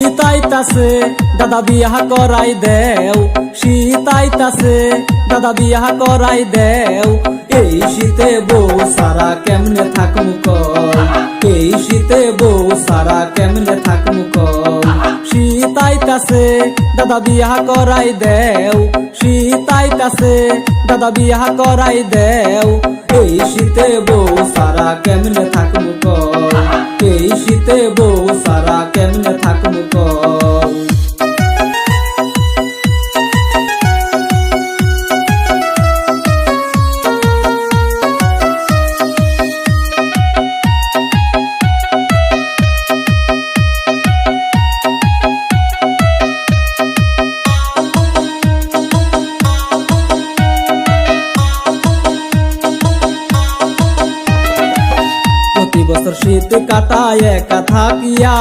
শীত আইতাছে দাদা বিয়াহ করাই দেও, শীত আইতাছে দাদা বিয়াহ করাই দেও। এই শীতে বউ সারা কেমনে থাকমু কও, এই শীতে বউ সারা কেমনে থাকমু কও। শীত আইতাছে দাদা বিয়াহ করাই দেও, শীত আইতাছে দাদা বিয়াহ করাই দেও। এই শীতে বউ সারা কেমনে থাকমু কও, এই শীতে বউ সারা কেমনে থাকমু কও। প্রতি বছর শীত কাটায় একা থাকিয়া,